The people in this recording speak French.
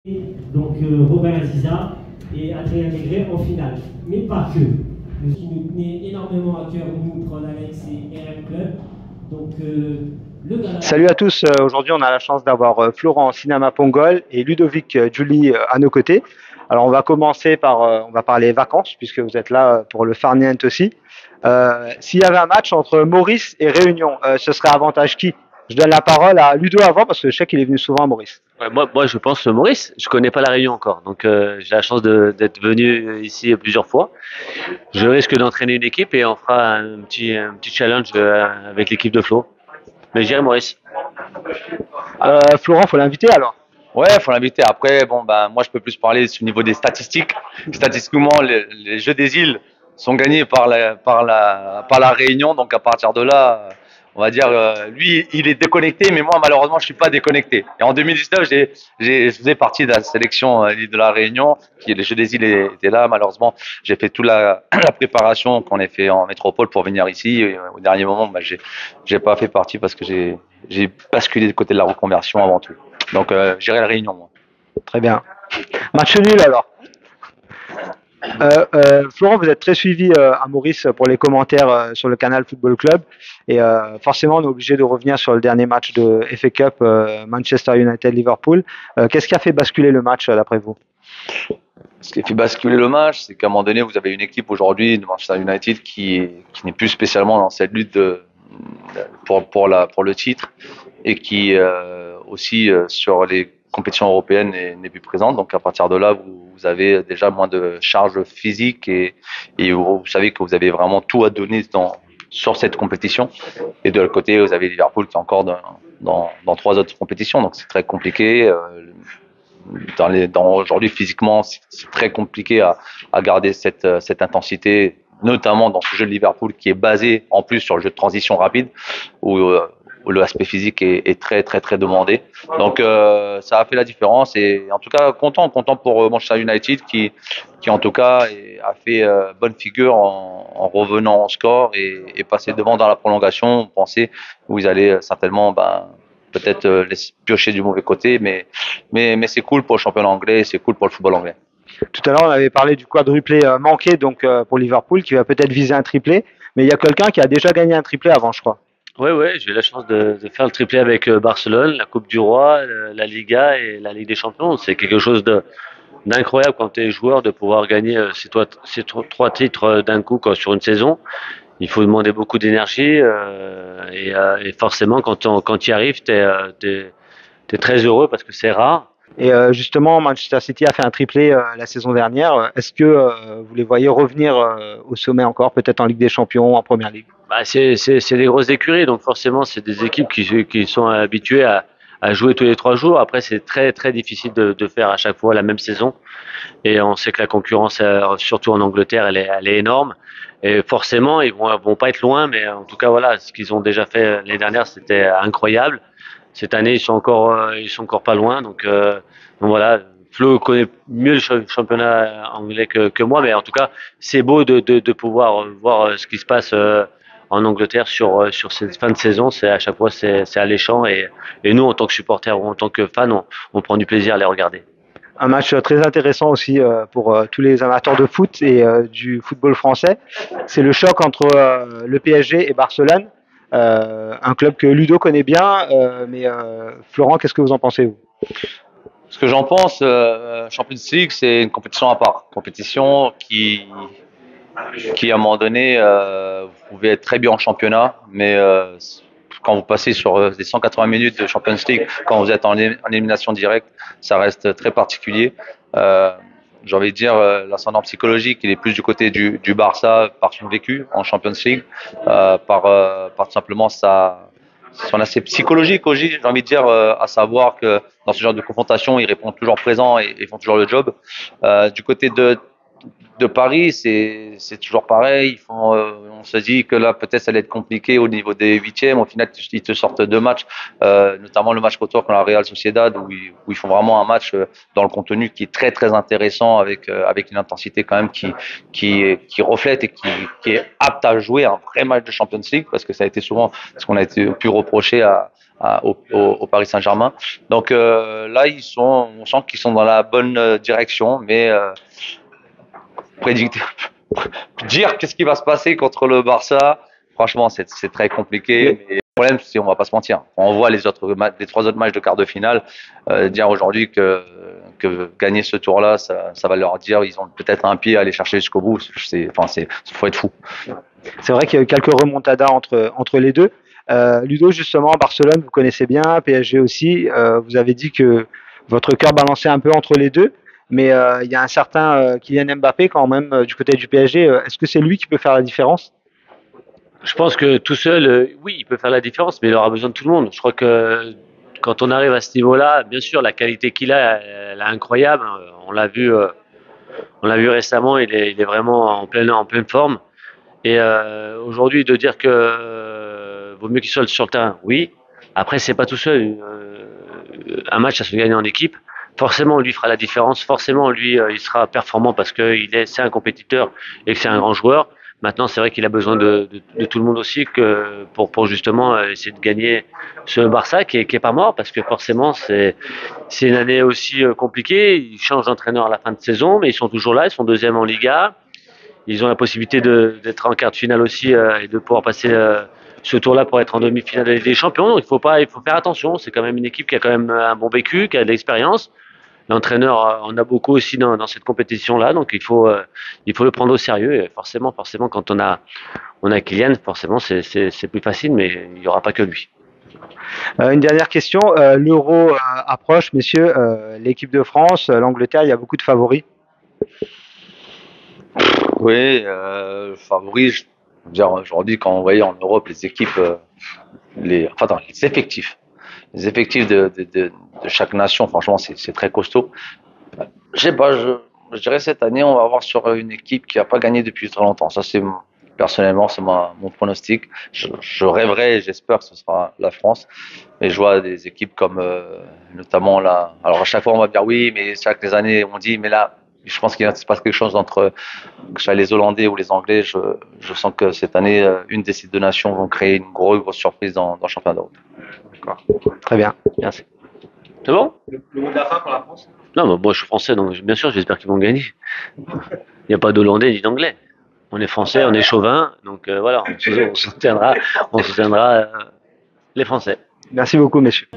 Donc Robin Aziza et Adrien Maigret en finale. Mais pas que. Ce qui nous tenait énormément à cœur, nous, Prod Alex et RM Club. Donc le gala... Salut à tous, aujourd'hui on a la chance d'avoir Florent Sinama Pongol et Ludovic Julie à nos côtés. Alors on va commencer par, on va parler vacances puisque vous êtes là pour le Farniente aussi. S'il y avait un match entre Maurice et Réunion, ce serait avantage qui? Je donne la parole à Ludo avant parce que je sais qu'il est venu souvent à Maurice. Ouais, moi, je pense Maurice. Je connais pas la Réunion encore, donc j'ai la chance d'être venu ici plusieurs fois. Je risque d'entraîner une équipe et on fera un petit challenge avec l'équipe de Flo. Mais j'irai Maurice. Florent, faut l'inviter alors. Ouais, faut l'inviter. Après, bon, ben, moi, je peux plus parler au niveau des statistiques. Statistiquement, les Jeux des îles sont gagnés par la Réunion. Donc, à partir de là, on va dire, lui, il est déconnecté, mais moi, malheureusement, je suis pas déconnecté. Et en 2019, je faisais partie de la sélection l'île de la Réunion, qui les Jeux des îles étaient là. Malheureusement, j'ai fait toute la préparation qu'on a fait en métropole pour venir ici. Et, au dernier moment, ben, j'ai pas fait partie parce que j'ai basculé du côté de la reconversion avant tout. Donc, j'irai la Réunion, moi. Très bien. Match nul alors. Florent, vous êtes très suivi à Maurice pour les commentaires sur le canal Football Club et forcément on est obligé de revenir sur le dernier match de FA Cup Manchester United-Liverpool. Qu'est-ce qui a fait basculer le match d'après vous? Ce qui a fait basculer le match, c'est qu'à un moment donné, vous avez une équipe aujourd'hui de Manchester United qui n'est plus spécialement dans cette lutte pour le titre et qui aussi sur les compétitions européennes n'est plus présente. Donc à partir de là, vous avez déjà moins de charge physique et vous savez que vous avez vraiment tout à donner sur cette compétition. Et de l'autre côté, vous avez Liverpool qui est encore dans trois autres compétitions. Donc c'est très compliqué. Aujourd'hui, physiquement, c'est très compliqué à garder cette intensité, notamment dans ce jeu de Liverpool qui est basé en plus sur le jeu de transition rapide, où l'aspect physique est très très très demandé. Donc ça a fait la différence et en tout cas content pour Manchester United qui en tout cas a fait bonne figure en revenant au score et passé devant dans la prolongation. On pensait où ils allaient certainement peut-être laisser piocher du mauvais côté, mais c'est cool pour le championnat anglais, c'est cool pour le football anglais. Tout à l'heure, on avait parlé du quadruplé manqué donc pour Liverpool qui va peut-être viser un triplé, mais il y a quelqu'un qui a déjà gagné un triplé avant, je crois. Ouais, j'ai eu la chance de faire le triplé avec Barcelone, la Coupe du Roi, la Liga et la Ligue des Champions. C'est quelque chose d'incroyable quand tu es joueur de pouvoir gagner ces trois titres d'un coup sur une saison. Il faut demander beaucoup d'énergie et forcément quand tu y arrives, t'es très heureux parce que c'est rare. Et justement, Manchester City a fait un triplé la saison dernière. Est-ce que vous les voyez revenir au sommet encore, peut-être en Ligue des Champions, en Première Ligue? C'est des grosses écuries, donc forcément c'est des équipes qui sont habituées à jouer tous les 3 jours. Après c'est très très difficile de faire à chaque fois la même saison. Et on sait que la concurrence, surtout en Angleterre, elle est énorme. Et forcément, ils vont pas être loin, mais en tout cas, voilà, ce qu'ils ont déjà fait l'année dernière, c'était incroyable. Cette année, ils sont encore pas loin. Donc voilà, Flo connaît mieux le championnat anglais que moi, mais en tout cas, c'est beau de pouvoir voir ce qui se passe en Angleterre sur cette fin de saison. C'est à chaque fois, c'est alléchant. Et nous, en tant que supporters ou en tant que fans, on prend du plaisir à les regarder. Un match très intéressant aussi pour tous les amateurs de foot et du football français. C'est le choc entre le PSG et Barcelone, un club que Ludo connaît bien. Mais Florent, qu'est-ce que vous en pensez, vous? Ce que j'en pense, Champions League, c'est une compétition à part. Compétition qui à un moment donné, vous pouvez être très bien en championnat, mais quand vous passez sur des 180 minutes de Champions League, quand vous êtes en élimination directe, ça reste très particulier. J'ai envie de dire, l'ascendant psychologique, il est plus du côté du Barça par son vécu en Champions League, par tout simplement son aspect psychologique aussi, j'ai envie de dire, à savoir que dans ce genre de confrontation, ils répondent toujours présents et ils font toujours le job. Du côté de Paris, c'est toujours pareil. On se dit que là, peut-être, ça allait être compliqué au niveau des huitièmes. Au final, ils te sortent 2 matchs, notamment le match retour contre la Real Sociedad, où ils font vraiment un match dans le contenu qui est très, très intéressant, avec une intensité quand même qui reflète et qui est apte à jouer un vrai match de Champions League, parce que ça a été souvent ce qu'on a pu reprocher au Paris Saint-Germain. Donc là, on sent qu'ils sont dans la bonne direction, mais dire qu'est-ce qui va se passer contre le Barça, franchement, c'est très compliqué. Mais le problème, c'est on va pas se mentir. Quand on voit les 3 autres matchs de quart de finale, dire aujourd'hui que gagner ce tour-là, ça va leur dire ils ont peut-être un pied à aller chercher jusqu'au bout. Faut être fou. C'est vrai qu'il y a eu quelques remontadas entre les deux. Ludo, justement, Barcelone, vous connaissez bien, PSG aussi. Vous avez dit que votre cœur balançait un peu entre les deux. Mais il y a un certain Kylian Mbappé quand même du côté du PSG. Est-ce que c'est lui qui peut faire la différence? Je pense que tout seul, oui, il peut faire la différence, mais il aura besoin de tout le monde. Je crois que quand on arrive à ce niveau-là, bien sûr, la qualité qu'il a, elle est incroyable. On l'a vu récemment. Il est vraiment en pleine forme. Et aujourd'hui, de dire que vaut mieux qu'il soit sur le terrain, oui. Après, c'est pas tout seul. Un match, ça se gagne en équipe. Forcément, lui fera la différence. Forcément, lui, il sera performant parce que c'est un compétiteur et que c'est un grand joueur. Maintenant, c'est vrai qu'il a besoin de tout le monde aussi pour justement essayer de gagner ce Barça qui est pas mort, parce que forcément, c'est une année aussi compliquée. Ils changent d'entraîneur à la fin de saison, mais ils sont toujours là. Ils sont deuxième en Liga. Ils ont la possibilité d'être en quart de finale aussi et de pouvoir passer ce tour-là pour être en demi-finale de la Ligue des Champions. Donc il faut faire attention. C'est quand même une équipe qui a quand même un bon vécu, qui a de l'expérience. L'entraîneur en a beaucoup aussi dans cette compétition-là, donc il faut le prendre au sérieux. Et forcément, quand on a Kylian, forcément c'est plus facile, mais il n'y aura pas que lui. Une dernière question. L'Euro approche, messieurs. L'équipe de France, l'Angleterre, il y a beaucoup de favoris. Oui, favoris. Je veux dire, aujourd'hui, quand on voyait en Europe les équipes, les effectifs. Les effectifs de chaque nation, franchement, c'est très costaud. Je sais pas, je dirais cette année, on va avoir sur une équipe qui n'a pas gagné depuis très longtemps. Ça, personnellement, c'est mon pronostic. Je rêverais et j'espère que ce sera la France. Mais je vois des équipes comme, notamment là. Alors, à chaque fois, on va dire oui, mais chaque années, on dit, mais là, je pense qu'il se passe quelque chose entre que ce soit les Hollandais ou les Anglais. Je sens que cette année, une des 2 nations vont créer une grosse surprise dans le championnat d'Europe. D'accord. Très bien. Merci. C'est bon? Le mot de la fin pour la France? Non, mais moi je suis français, donc bien sûr, j'espère qu'ils vont gagner. Il n'y a pas d'Hollandais ni d'Anglais. On est français, on est chauvin, donc voilà, on soutiendra les Français. Merci beaucoup, messieurs.